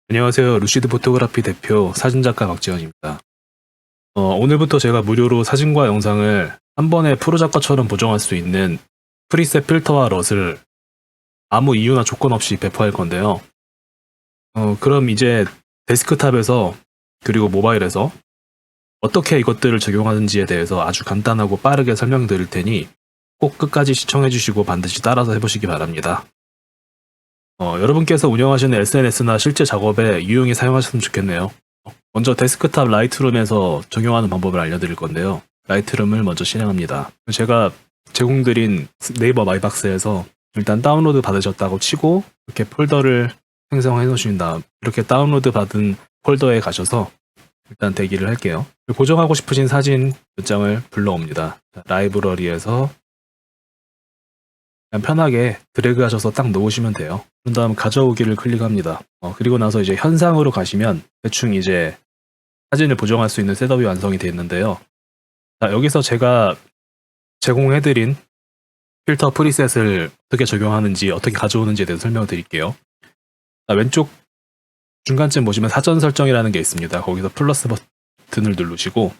안녕하세요. 루시드 포토그래피 대표 사진작가 박지현입니다. 오늘부터 제가 무료로 사진과 영상을 한 번에 프로작가처럼 보정할 수 있는 프리셋 필터와 럿을 아무 이유나 조건 없이 배포할 건데요. 그럼 이제 데스크탑에서 그리고 모바일에서 어떻게 이것들을 적용하는지에 대해서 아주 간단하고 빠르게 설명드릴 테니 꼭 끝까지 시청해주시고 반드시 따라서 해보시기 바랍니다. 여러분께서 운영하시는 SNS나 실제 작업에 유용히 사용하셨으면 좋겠네요. 먼저 데스크탑 라이트룸에서 적용하는 방법을 알려드릴 건데요. 라이트룸을 먼저 실행합니다. 제가 제공드린 네이버 마이박스에서 일단 다운로드 받으셨다고 치고 이렇게 폴더를 생성해 놓으신 다음 이렇게 다운로드 받은 폴더에 가셔서 일단 대기를 할게요. 고정하고 싶으신 사진 몇 장을 불러옵니다. 라이브러리에서 그냥 편하게 드래그 하셔서 딱 놓으시면 돼요. 그런 다음 가져오기를 클릭합니다. 그리고 나서 이제 현상으로 가시면 대충 이제 사진을 보정할 수 있는 셋업이 완성이 되어 있는데요. 자, 여기서 제가 제공해드린 필터 프리셋을 어떻게 적용하는지 어떻게 가져오는지에 대해서 설명을 드릴게요. 자, 왼쪽 중간쯤 보시면 사전 설정이라는 게 있습니다. 거기서 플러스 버튼을 누르시고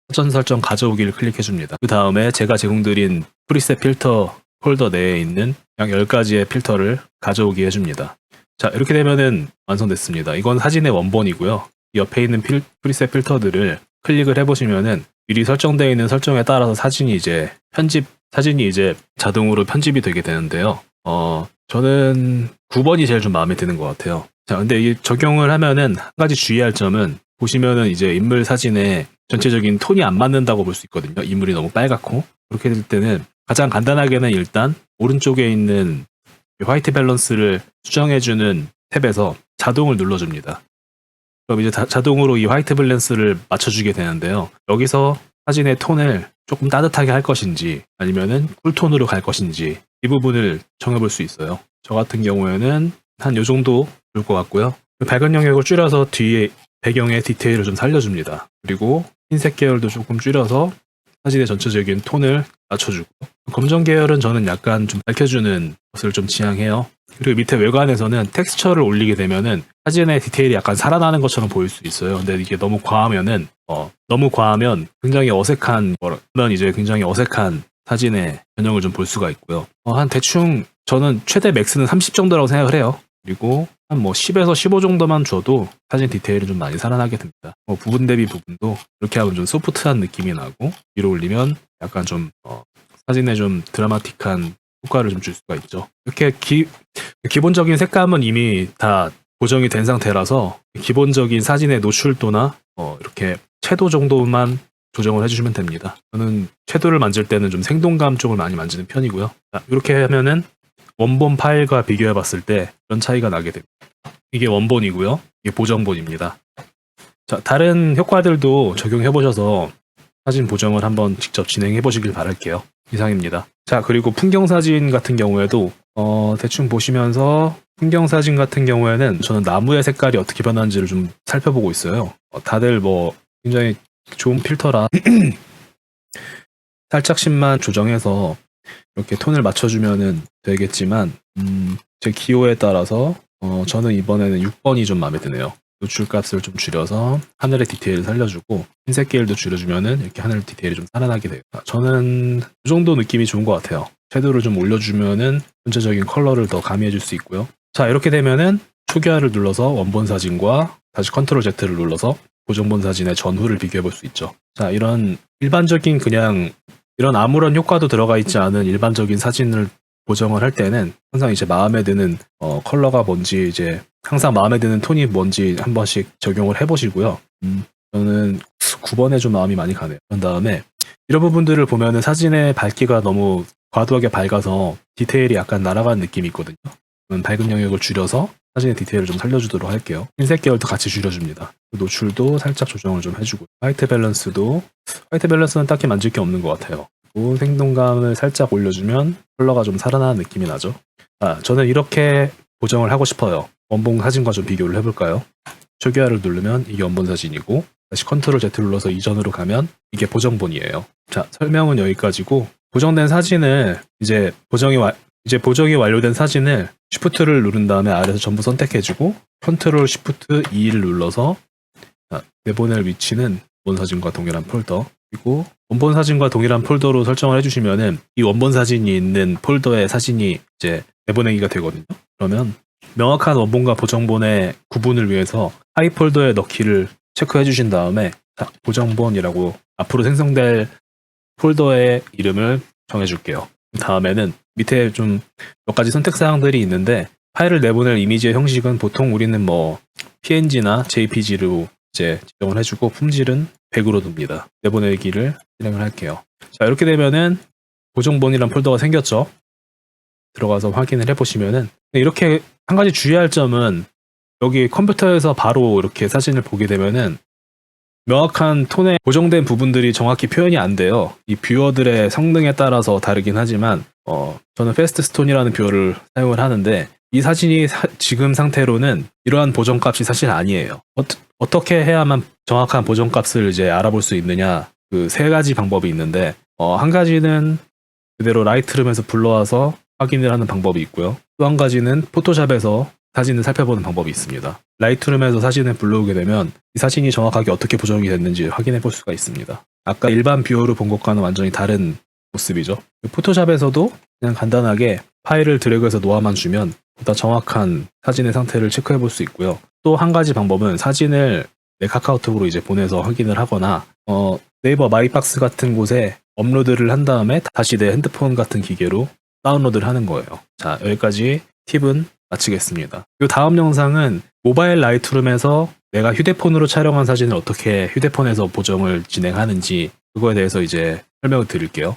사전 설정 가져오기를 클릭해 줍니다. 그 다음에 제가 제공드린 프리셋 필터 폴더 내에 있는 약 10가지의 필터를 가져오게 해줍니다. 자, 이렇게 되면은 완성됐습니다. 이건 사진의 원본이고요. 옆에 있는 프리셋 필터들을 클릭을 해보시면은 미리 설정되어 있는 설정에 따라서 사진이 이제 자동으로 편집이 되게 되는데요. 저는 9번이 제일 좀 마음에 드는 것 같아요. 자, 근데 이 적용을 하면은 한 가지 주의할 점은 보시면은 이제 인물 사진에 전체적인 톤이 안 맞는다고 볼 수 있거든요. 인물이 너무 빨갛고. 그렇게 될 때는 가장 간단하게는 일단 오른쪽에 있는 화이트 밸런스를 수정해주는 탭에서 자동을 눌러줍니다. 그럼 이제 자동으로 이 화이트 밸런스를 맞춰주게 되는데요. 여기서 사진의 톤을 조금 따뜻하게 할 것인지 아니면은 쿨톤으로 갈 것인지 이 부분을 정해볼 수 있어요. 저 같은 경우에는 한 요 정도 줄 것 같고요. 밝은 영역을 줄여서 뒤에 배경의 디테일을 좀 살려줍니다. 그리고 흰색 계열도 조금 줄여서 사진의 전체적인 톤을 낮춰주고, 검정 계열은 저는 약간 좀 밝혀주는 것을 좀 지향해요. 그리고 밑에 외관에서는 텍스처를 올리게 되면은 사진의 디테일이 약간 살아나는 것처럼 보일 수 있어요. 근데 이게 너무 과하면 굉장히 굉장히 어색한 사진의 변형을 좀 볼 수가 있고요. 한 대충 저는 최대 맥스는 30 정도라고 생각을 해요. 그리고 한 10에서 15 정도만 줘도 사진 디테일은 좀 많이 살아나게 됩니다. 부분 대비 부분도 이렇게 하면 좀 소프트한 느낌이 나고 위로 올리면 약간 좀 사진에 좀 드라마틱한 효과를 좀 줄 수가 있죠. 이렇게 기본적인 색감은 이미 다 고정이 된 상태라서 기본적인 사진의 노출도나 이렇게 채도 정도만 조정을 해주시면 됩니다. 저는 채도를 만질 때는 좀 생동감 쪽을 많이 만지는 편이고요. 자, 이렇게 하면은 원본 파일과 비교해 봤을 때 이런 차이가 나게 됩니다. 이게 원본이고요. 이게 보정본입니다. 자, 다른 효과들도 적용해 보셔서 사진 보정을 한번 직접 진행해 보시길 바랄게요. 이상입니다. 자, 그리고 풍경사진 같은 경우에도 대충 보시면서 풍경사진 같은 경우에는 저는 나무의 색깔이 어떻게 변하는지를 좀 살펴보고 있어요. 다들 굉장히 좋은 필터라 살짝씩만 조정해서 이렇게 톤을 맞춰주면은 되겠지만 제 기호에 따라서 저는 이번에는 6번이 좀 마음에 드네요. 노출값을 좀 줄여서 하늘의 디테일을 살려주고 흰색 계열도 줄여주면은 이렇게 하늘 디테일이 좀 살아나게 돼요. 저는 이 정도 느낌이 좋은 것 같아요. 섀도우를 좀 올려주면은 전체적인 컬러를 더 가미해줄 수 있고요. 자, 이렇게 되면은 초기화를 눌러서 원본 사진과 다시 컨트롤 Z를 눌러서 고정본 사진의 전후를 비교해 볼 수 있죠. 자, 이런 일반적인 이런 아무런 효과도 들어가 있지 않은 일반적인 사진을 보정을 할 때는 항상 이제 마음에 드는 컬러가 뭔지 이제 항상 마음에 드는 톤이 뭔지 한 번씩 적용을 해보시고요. 저는 9번에 좀 마음이 많이 가네요. 그런 다음에 이런 부분들을 보면은 사진의 밝기가 너무 과도하게 밝아서 디테일이 약간 날아가는 느낌이 있거든요. 저는 밝은 영역을 줄여서 사진의 디테일을 좀 살려주도록 할게요. 흰색 계열도 같이 줄여줍니다. 노출도 살짝 조정을 좀 해주고 화이트 밸런스는 딱히 만질 게 없는 것 같아요. 그리고 생동감을 살짝 올려주면 컬러가 좀 살아나는 느낌이 나죠. 저는 이렇게 보정을 하고 싶어요. 원본 사진과 좀 비교를 해볼까요? 초기화를 누르면 이게 원본 사진이고 다시 컨트롤 Z 눌러서 이전으로 가면 이게 보정본이에요. 자, 설명은 여기까지고 보정된 사진을 이제 이제 보정이 완료된 사진을 Shift를 누른 다음에 아래에서 전부 선택해주고 Ctrl Shift E를 눌러서 내보낼 위치는 원본 사진과 동일한 폴더, 그리고 원본 사진과 동일한 폴더로 설정을 해주시면은 이 원본 사진이 있는 폴더에 사진이 이제 내보내기가 되거든요. 그러면 명확한 원본과 보정본의 구분을 위해서 하이 폴더에 넣기를 체크해 주신 다음에 보정본이라고 앞으로 생성될 폴더의 이름을 정해줄게요. 다음에는 밑에 좀 몇 가지 선택 사항들이 있는데, 파일을 내보낼 이미지의 형식은 보통 우리는 뭐 PNG나 JPG로 이제 지정을 해주고 품질은 100으로 둡니다. 내보내기를 실행을 할게요. 자, 이렇게 되면은 보정본이란 폴더가 생겼죠. 들어가서 확인을 해보시면은, 이렇게 한 가지 주의할 점은 여기 컴퓨터에서 바로 이렇게 사진을 보게 되면은 명확한 톤의 고정된 부분들이 정확히 표현이 안 돼요. 이 뷰어들의 성능에 따라서 다르긴 하지만 저는 패스트스톤이라는 뷰어를 사용을 하는데, 이 사진이 지금 상태로는 이러한 보정값이 사실 아니에요. 어떻게 해야만 정확한 보정값을 이제 알아볼 수 있느냐, 그 세 가지 방법이 있는데, 한 가지는 그대로 라이트룸에서 불러와서 확인을 하는 방법이 있고요. 또 한 가지는 포토샵에서 사진을 살펴보는 방법이 있습니다. 라이트룸에서 사진을 불러오게 되면 이 사진이 정확하게 어떻게 보정이 됐는지 확인해 볼 수가 있습니다. 아까 일반 뷰어로 본 것과는 완전히 다른 모습이죠. 포토샵에서도 그냥 간단하게 파일을 드래그해서 놓아만 주면 보다 정확한 사진의 상태를 체크해 볼 수 있고요. 또 한 가지 방법은 사진을 내 카카오톡으로 이제 보내서 확인을 하거나 네이버 마이박스 같은 곳에 업로드를 한 다음에 다시 내 핸드폰 같은 기계로 다운로드를 하는 거예요. 자, 여기까지 팁은 마치겠습니다. 이 다음 영상은 모바일 라이트룸에서 내가 휴대폰으로 촬영한 사진을 어떻게 휴대폰에서 보정을 진행하는지 그거에 대해서 이제 설명을 드릴게요.